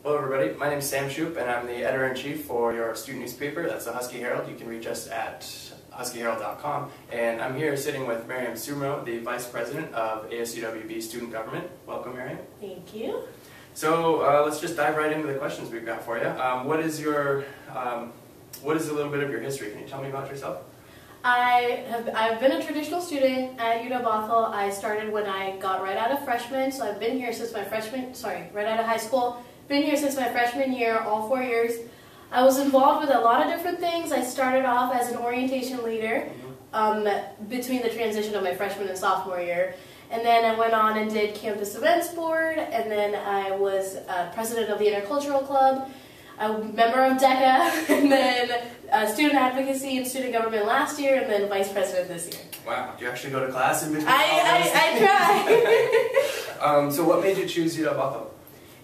Hello everybody, my name is Sam Shoop and I'm the editor-in-chief for your student newspaper. That's the Husky Herald. You can reach us at huskyherald.com. And I'm here sitting with Maryam Soomro, the Vice President of ASUWB Student Government. Welcome, Maryam. Thank you. So let's just dive right into the questions we've got for you. What is a little bit of your history? Can you tell me about yourself? I've been a traditional student at UW-Bothell. I started when I got right out of freshman, so I've been here since my right out of high school. Been here since my freshman year, all 4 years. I was involved with a lot of different things. I started off as an orientation leader between the transition of my freshman and sophomore year. And then I went on and did campus events board, and then I was president of the intercultural club, a member of DECA, and then student advocacy and student government last year, and then vice president this year. Wow, do you actually go to class in between? I try. So what made you choose UW-Bothell?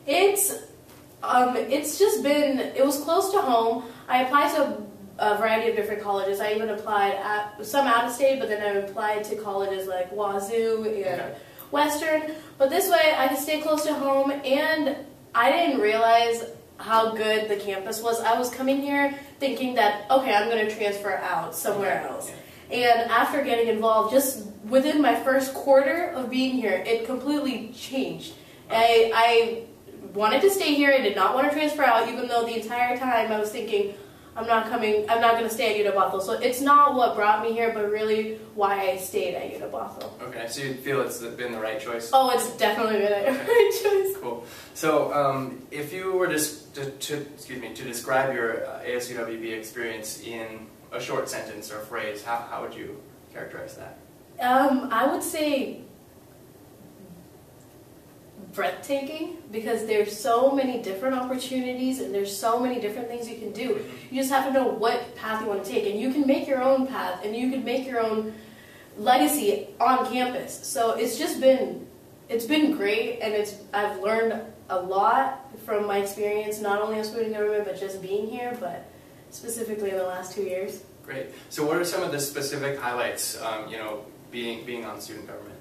It's just been, it was close to home. I applied to a variety of different colleges. I even applied at some out of state, but then I applied to colleges like Wazoo and Western. But this way I could stay close to home, and I didn't realize how good the campus was. I was coming here thinking that, okay, I'm going to transfer out somewhere else. And after getting involved, just within my first quarter of being here, it completely changed. I wanted to stay here. I did not want to transfer out, even though the entire time I was thinking, I'm not going to stay at UW-Bothell. So it's not what brought me here, but really why I stayed at UW-Bothell. Okay, so you feel it's been the right choice? Oh, it's definitely been the right choice. Cool. So if you were to describe your ASUWB experience in a short sentence or phrase, how would you characterize that? I would say breathtaking, because there's so many different opportunities and there's so many different things you can do. You just have to know what path you want to take, and you can make your own path and you can make your own legacy on campus. So it's been great, and I've learned a lot from my experience, not only as student government but just being here, but specifically in the last 2 years. Great. So what are some of the specific highlights, being on student government?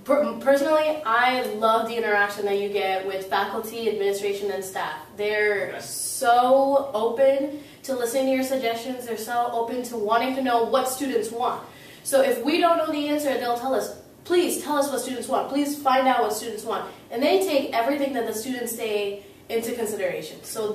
Personally, I love the interaction that you get with faculty, administration, and staff. They're so open to listening to your suggestions. They're so open to wanting to know what students want. So if we don't know the answer, they'll tell us, please tell us what students want. Please find out what students want. And they take everything that the students say into consideration. So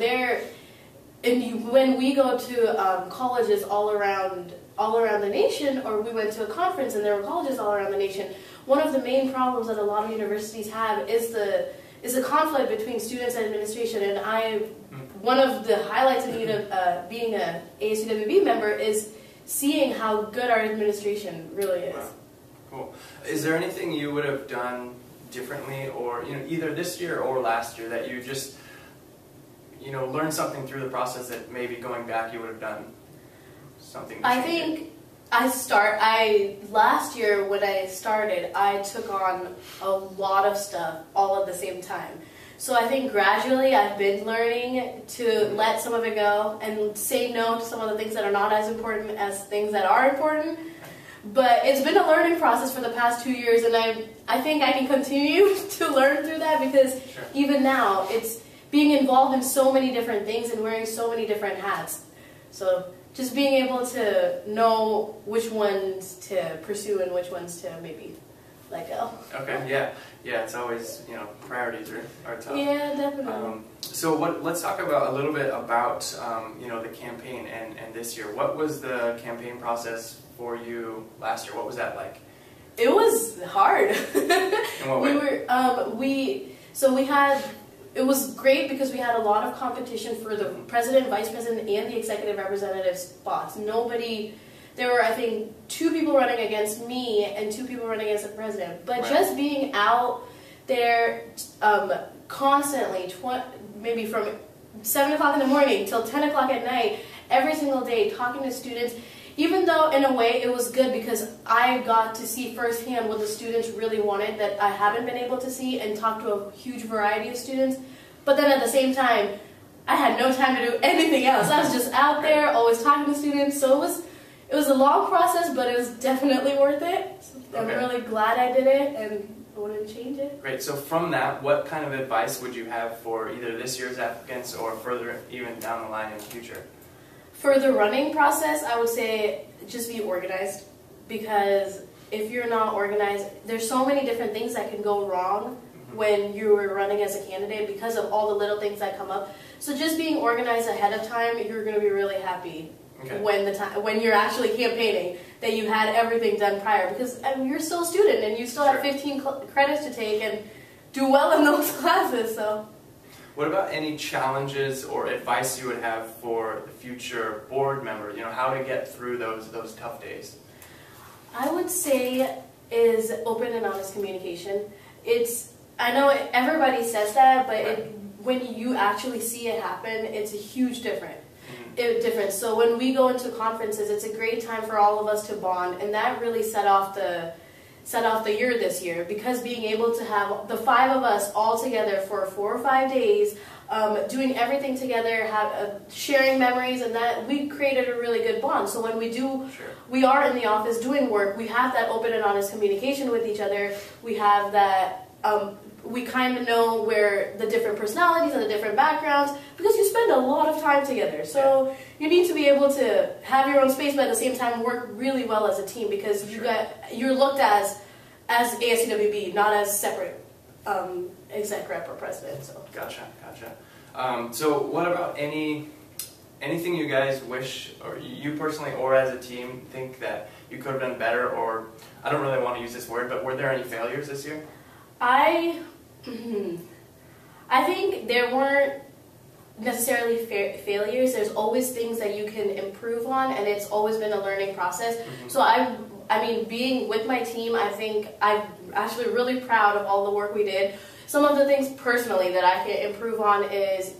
when we go to colleges all around the nation, or we went to a conference and there were colleges all around the nation, one of the main problems that a lot of universities have is the conflict between students and administration. And one of the highlights of being an ASUWB member is seeing how good our administration really is. Wow. Cool. Is there anything you would have done differently, or either this year or last year, that you just learned something through the process that maybe going back you would have done something? I think last year when I started, I took on a lot of stuff all at the same time. So I think gradually I've been learning to let some of it go and say no to some of the things that are not as important as things that are important. But it's been a learning process for the past 2 years, and I think I can continue to learn through that, because even now it's being involved in so many different things and wearing so many different hats. So just being able to know which ones to pursue and which ones to maybe let go. Okay, yeah. It's always, priorities are tough. Yeah, definitely. So let's talk a little bit about, the campaign and this year. What was the campaign process for you last year? What was that like? It was hard. In what way? It was great because we had a lot of competition for the president, vice president, and the executive representative spots. There were, I think, 2 people running against me and 2 people running against the president. But just being out there constantly, maybe from 7 o'clock in the morning till 10 o'clock at night, every single day, talking to students, even though in a way it was good because I got to see firsthand what the students really wanted that I haven't been able to see, and talk to a huge variety of students. But then at the same time, I had no time to do anything else. I was just out there, always talking to students. So it was a long process, but it was definitely worth it. So I'm really glad I did it, and wouldn't change it. Great. So from that, what kind of advice would you have for either this year's applicants or further even down the line in the future? For the running process, I would say just be organized, because if you're not organized, there's so many different things that can go wrong when you're running as a candidate because of all the little things that come up. So just being organized ahead of time, you're going to be really happy when you're actually campaigning that you had everything done prior, because you're still a student and you still have 15 credits to take and do well in those classes. So. What about any challenges or advice you would have for the future board members? You know, how to get through those tough days? I would say is open and honest communication. I know everybody says that, but when you actually see it happen, it's a huge difference. So when we go into conferences, it's a great time for all of us to bond, and that really set off the year this year, because being able to have the 5 of us all together for 4 or 5 days, doing everything together, sharing memories, and that we created a really good bond. So when we are in the office doing work, we have that open and honest communication with each other. We have that. We kind of know where the different personalities and the different backgrounds, because you spend a lot of time together. So you need to be able to have your own space, but at the same time work really well as a team, because you're looked as ASCWB, not as separate exec rep or president. So. Gotcha. So what about anything you guys wish, or you personally or as a team think that you could have done better, or I don't really want to use this word, but were there any failures this year? I think there weren't necessarily failures. There's always things that you can improve on, and it's always been a learning process. So I mean, being with my team, I think I'm actually really proud of all the work we did. Some of the things personally that I can improve on is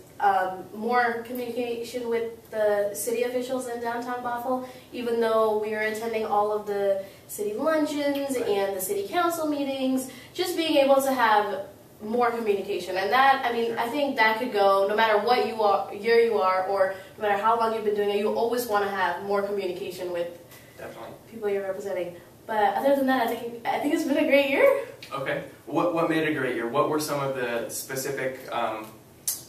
more communication with the city officials in downtown Bothell. Even though we were attending all of the city luncheons and the city council meetings, just being able to have more communication. And that, I mean, I think that could go no matter what year you are, or no matter how long you've been doing it, you always want to have more communication with people you're representing. But other than that, I think it's been a great year. Okay. What made it a great year? What were some of the specific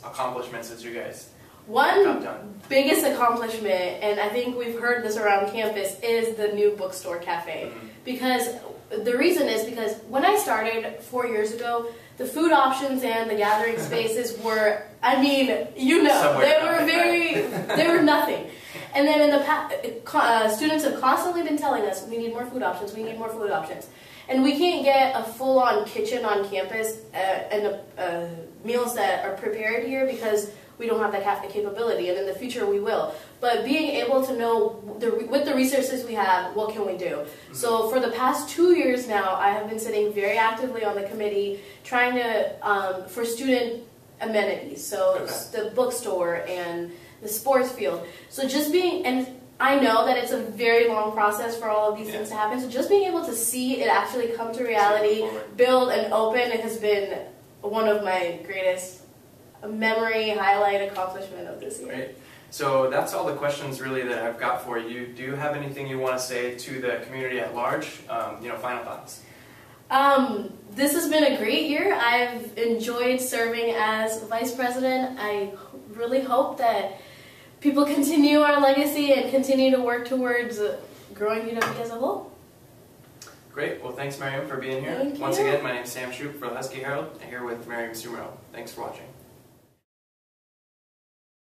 accomplishments that you guys got done? Biggest accomplishment, and I think we've heard this around campus, is the new bookstore cafe. Because the reason is because when I started 4 years ago, the food options and the gathering spaces were, I mean, they were nothing. And then in the past, students have constantly been telling us, we need more food options, we need more food options. And we can't get a full-on kitchen on campus and meals that are prepared here because we don't have that capability, and in the future we will. But being able to know, with the resources we have, what can we do? So for the past 2 years now, I have been sitting very actively on the committee trying to, for student amenities, so the bookstore and the sports field. So just being, and I know that it's a very long process for all of these things to happen, so just being able to see it actually come to reality, build and open, it has been one of my greatest memory highlight accomplishment of this year. Great. So that's all the questions really that I've got for you. Do you have anything you want to say to the community at large? Final thoughts. This has been a great year. I've enjoyed serving as vice president. I really hope that people continue our legacy and continue to work towards growing UW as a whole. Great. Well, thanks, Maryam, for being here. Once again, my name is Sam Shoup for the Husky Herald, and here with Maryam Soomro. Thanks for watching.